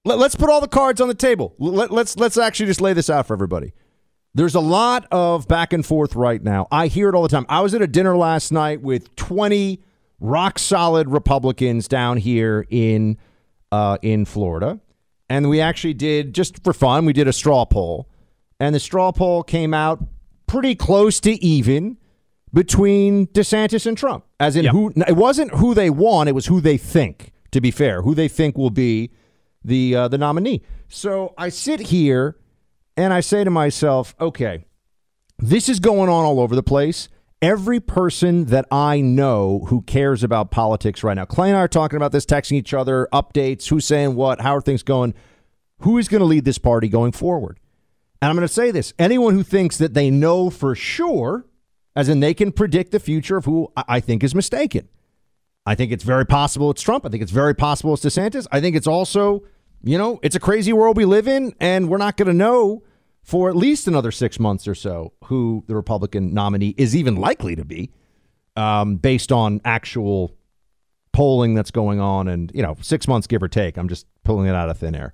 Let's put all the cards on the table. Let's actually just lay this out for everybody. There's a lot of back and forth right now. I hear it all the time. I was at a dinner last night with 20 rock-solid Republicans down here in Florida, and we actually did, just for fun, we did a straw poll, and the straw poll came out pretty close to even between DeSantis and Trump, as in who. It wasn't who they want, it was who they think, to be fair, who they think will be the nominee. So I sit here and I say to myself, okay, this is going on all over the place. Every person that I know who cares about politics right now, Clay and I are talking about this, texting each other, updates, who's saying what, how are things going, who is going to lead this party going forward? And I'm going to say this, anyone who thinks that they know for sure, as in they can predict the future of who, I think is mistaken. I think it's very possible it's Trump. I think it's very possible it's DeSantis. I think it's also, it's a crazy world we live in, and we're not going to know for at least another 6 months or so who the Republican nominee is even likely to be, based on actual polling that's going on. And, 6 months, give or take. I'm just pulling it out of thin air.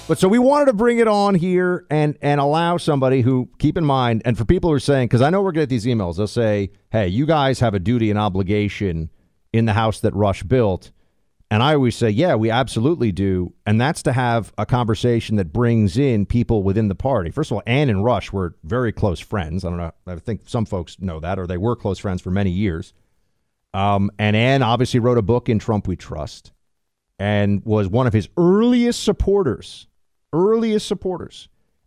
But so we wanted to bring it on here and allow somebody who, keep in mind, and for people who are saying, because I know we're going to get these emails, they'll say, hey, you guys have a duty and obligation in the house that Rush built. And I always say, yeah, we absolutely do. And that's to have a conversation that brings in people within the party. First of all, Ann and Rush were very close friends. I don't know. I think some folks know that, or they were close friends for many years. And Ann obviously wrote a book in Trump We Trust and was one of his earliest supporters,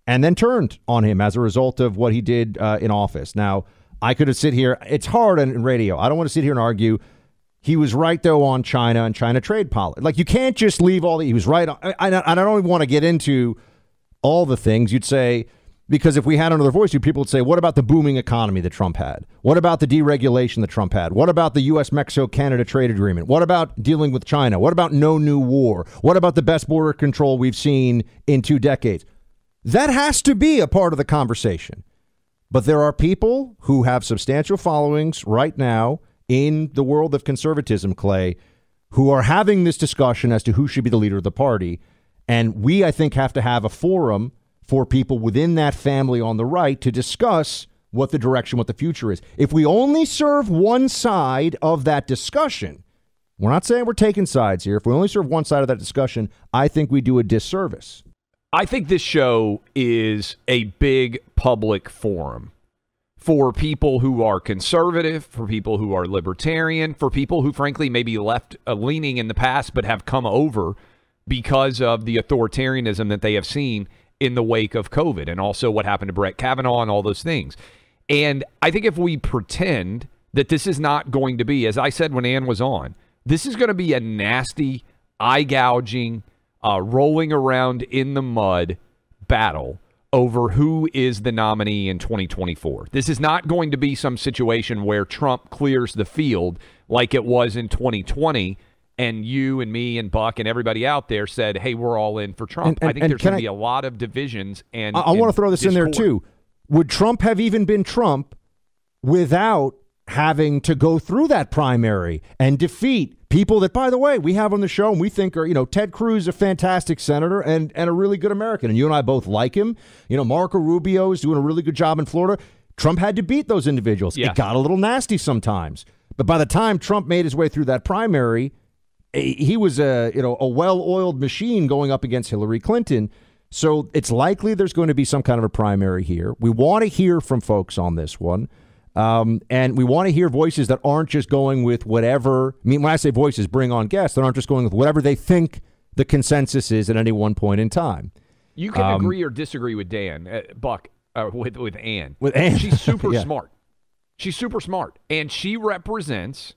and then turned on him as a result of what he did in office. Now, I could have sit here. It's hard in radio. I don't want to sit here and argue. He was right, though, on China and China trade policy. Like, you can't just leave all the, he was right. I don't even want to get into all the things you'd say, because if we had another voice, people would say, what about the booming economy that Trump had? What about the deregulation that Trump had? What about the U.S. Mexico-Canada trade agreement? What about dealing with China? What about no new war? What about the best border control we've seen in 2 decades? That has to be a part of the conversation. But there are people who have substantial followings right now in the world of conservatism, Clay, who are having this discussion as to who should be the leader of the party. And we, I think, have to have a forum for people within that family on the right to discuss what the direction, what the future is. If we only serve one side of that discussion, we're not saying we're taking sides here. If we only serve one side of that discussion, I think we do a disservice. I think this show is a big public forum for people who are conservative, for people who are libertarian, for people who, frankly, maybe left leaning in the past but have come over because of the authoritarianism that they have seen in the wake of COVID, and also what happened to Brett Kavanaugh and all those things. And I think if we pretend that this is not going to be, as I said when Ann was on, this is going to be a nasty, eye-gouging, rolling around in the mud battle over who is the nominee in 2024. This is not going to be some situation where Trump clears the field like it was in 2020, and you and me and Buck and everybody out there said, hey, we're all in for Trump. I think there's going to be a lot of divisions. And I want to throw this in there, too. Would Trump have even been Trump without having to go through that primary and defeat people that, by the way, we have on the show and we think are, Ted Cruz, a fantastic senator and a really good American. And you and I both like him. Marco Rubio is doing a really good job in Florida. Trump had to beat those individuals. Yeah. It got a little nasty sometimes. But by the time Trump made his way through that primary, he was a well-oiled machine going up against Hillary Clinton. So it's likely there's going to be some kind of a primary here. We want to hear from folks on this one. And we want to hear voices that aren't just going with whatever. I mean, when I say voices, bring on guests that aren't just going with whatever they think the consensus is at any one point in time. You can agree or disagree with Dan, Buck, with Ann. With Ann. She's super smart. She's super smart. And she represents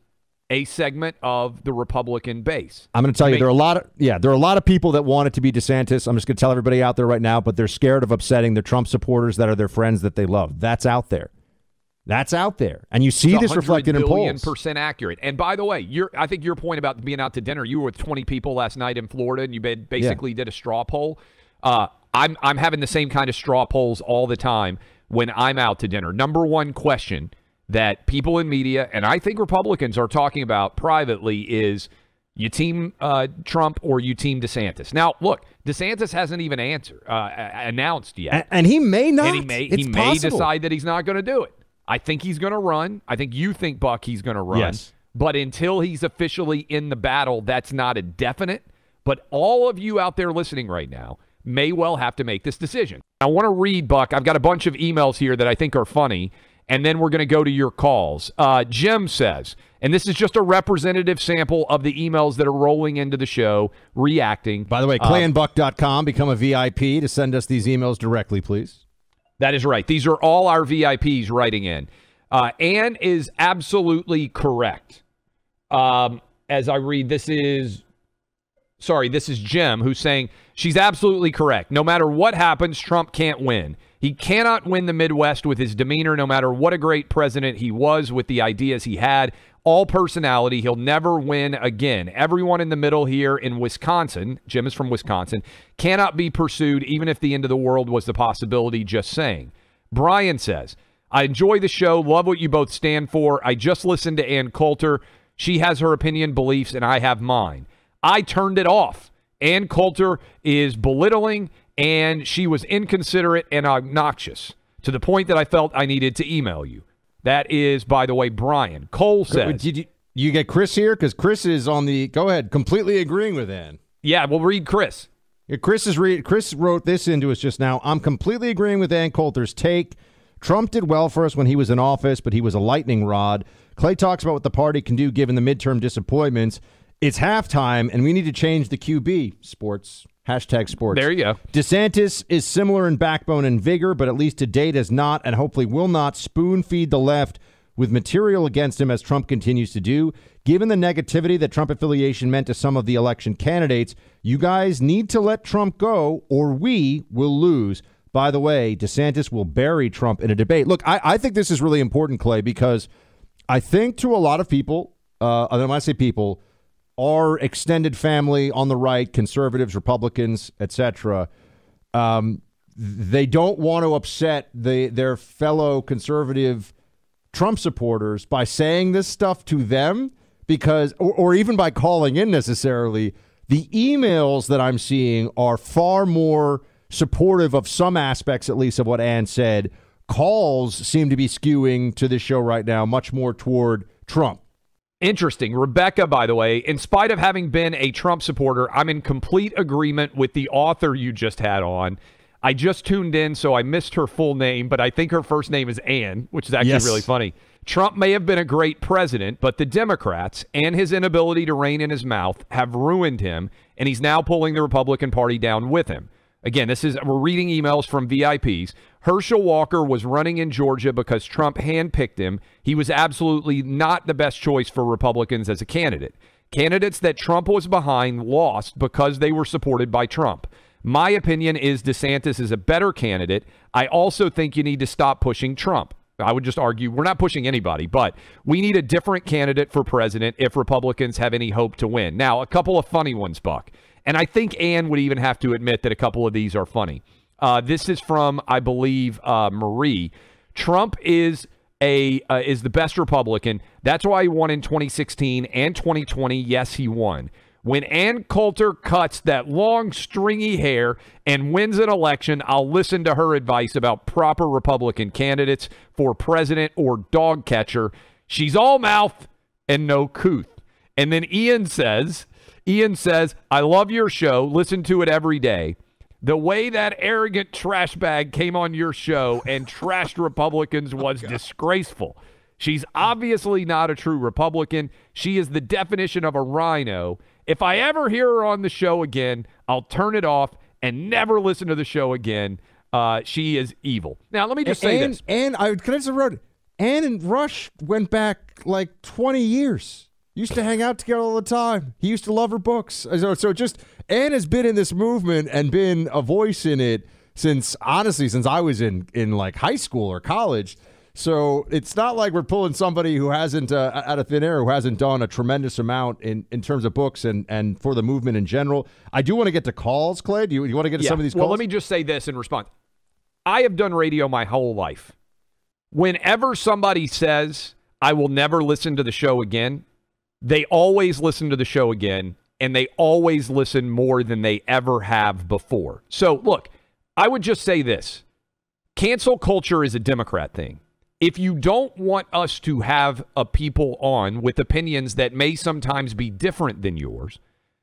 a segment of the Republican base. I'm going to tell you, there are a lot of people that want it to be DeSantis. I'm just going to tell everybody out there right now, but they're scared of upsetting their Trump supporters that are their friends that they love. That's out there. That's out there. And you see this reflected in polls. 100% accurate. And by the way, I think your point about being out to dinner, you were with 20 people last night in Florida, and you basically did a straw poll. I'm having the same kind of straw polls all the time when I'm out to dinner. Number one question that people in media, and I think Republicans are talking about privately, is you team Trump or you team DeSantis. Now, look, DeSantis hasn't even announced yet. And he may not. And he may decide that he's not going to do it. I think he's going to run. I think you think, Buck, he's going to run. Yes. But until he's officially in the battle, that's not a definite. But all of you out there listening right now may well have to make this decision. I want to read, Buck. I've got a bunch of emails here that I think are funny, and then we're going to go to your calls. Jim says, and this is just a representative sample of the emails that are rolling into the show, reacting. By the way, clayandbuck.com, become a VIP to send us these emails directly, please. That is right. These are all our VIPs writing in. Ann is absolutely correct. As I read, this is Jim who's saying she's absolutely correct. No matter what happens, Trump can't win. He cannot win the Midwest with his demeanor, no matter what a great president he was with the ideas he had. All personality, he'll never win again. Everyone in the middle here in Wisconsin, Jim is from Wisconsin, cannot be pursued even if the end of the world was the possibility, just saying. Brian says, I enjoy the show, love what you both stand for. I just listened to Ann Coulter. She has her opinion, beliefs, and I have mine. I turned it off. Ann Coulter is belittling, and she was inconsiderate and obnoxious to the point that I felt I needed to email you. That is, by the way, Brian. Cole says. Did you get Chris here? Because Chris is on the, go ahead, completely agreeing with Ann. Yeah, we'll read Chris. Yeah, Chris wrote this into us just now. I'm completely agreeing with Ann Coulter's take. Trump did well for us when he was in office, but he was a lightning rod. Clay talks about what the party can do given the midterm disappointments. It's halftime, and we need to change the QB. Sports. Hashtag sports. There you go. DeSantis is similar in backbone and vigor, but at least to date has not and hopefully will not spoon-feed the left with material against him as Trump continues to do. Given the negativity that Trump affiliation meant to some of the election candidates, you guys need to let Trump go or we will lose. By the way, DeSantis will bury Trump in a debate. Look, I think this is really important, Clay, because I think to a lot of people, and when I say people, our extended family on the right, conservatives, Republicans, etc., they don't want to upset their fellow conservative Trump supporters by saying this stuff to them because, or even by calling in necessarily. The emails that I'm seeing are far more supportive of some aspects, at least, of what Ann said. Calls seem to be skewing to this show right now much more toward Trump. Interesting. Rebecca, by the way, in spite of having been a Trump supporter, I'm in complete agreement with the author you just had on. I just tuned in, so I missed her full name, but I think her first name is Ann, which is actually really funny. Trump may have been a great president, but the Democrats and his inability to rein in his mouth have ruined him, and he's now pulling the Republican Party down with him. Again, we're reading emails from VIPs. Herschel Walker was running in Georgia because Trump handpicked him. He was absolutely not the best choice for Republicans as a candidate. Candidates that Trump was behind lost because they were supported by Trump. My opinion is DeSantis is a better candidate. I also think you need to stop pushing Trump. I would just argue we're not pushing anybody, but we need a different candidate for president if Republicans have any hope to win. Now, a couple of funny ones, Buck. And I think Ann would even have to admit that a couple of these are funny. This is from, I believe, Marie. Trump is the best Republican. That's why he won in 2016 and 2020. Yes, he won. When Ann Coulter cuts that long, stringy hair and wins an election, I'll listen to her advice about proper Republican candidates for president or dog catcher. She's all mouth and no couth. And then Ian says, I love your show. Listen to it every day. The way that arrogant trash bag came on your show and trashed Republicans was disgraceful. She's obviously not a true Republican. She is the definition of a rhino. If I ever hear her on the show again, I'll turn it off and never listen to the show again. She is evil. Now, let me just say this. Ann and Rush went back like 20 years. Used to hang out together all the time. He used to love her books. So just Ann has been in this movement and been a voice in it since I was in like high school or college. So it's not like we're pulling somebody who hasn't, out of thin air, who hasn't done a tremendous amount in terms of books and for the movement in general. I do want to get to calls, Clay. Do you want to get to some of these calls? Well, let me just say this in response. I have done radio my whole life. Whenever somebody says, I will never listen to the show again, they always listen to the show again, and they always listen more than they ever have before. So, look, I would just say this. Cancel culture is a Democrat thing. If you don't want us to have a people on with opinions that may sometimes be different than yours,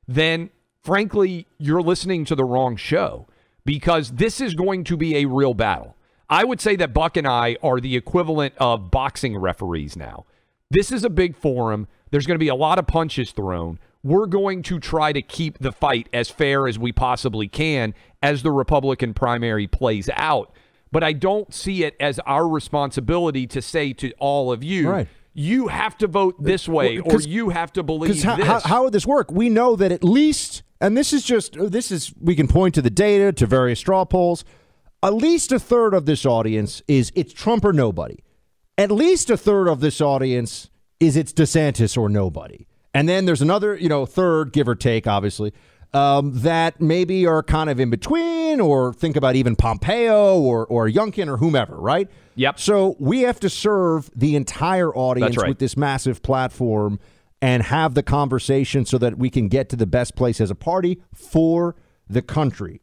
then, frankly, you're listening to the wrong show, because this is going to be a real battle. I would say that Buck and I are the equivalent of boxing referees now. This is a big forum. There's going to be a lot of punches thrown. We're going to try to keep the fight as fair as we possibly can as the Republican primary plays out. But I don't see it as our responsibility to say to all of you, right, you have to vote this way, or you have to believe this. How would this work? We know that at least, and this is we can point to the data, to various straw polls, at least a third of this audience is it's Trump or nobody. At least a third of this audience is it's DeSantis or nobody. And then there's another, third, give or take, obviously, that maybe are kind of in between, or think about even Pompeo or Youngkin or whomever, right? Yep. So we have to serve the entire audience with this massive platform and have the conversation so that we can get to the best place as a party for the country.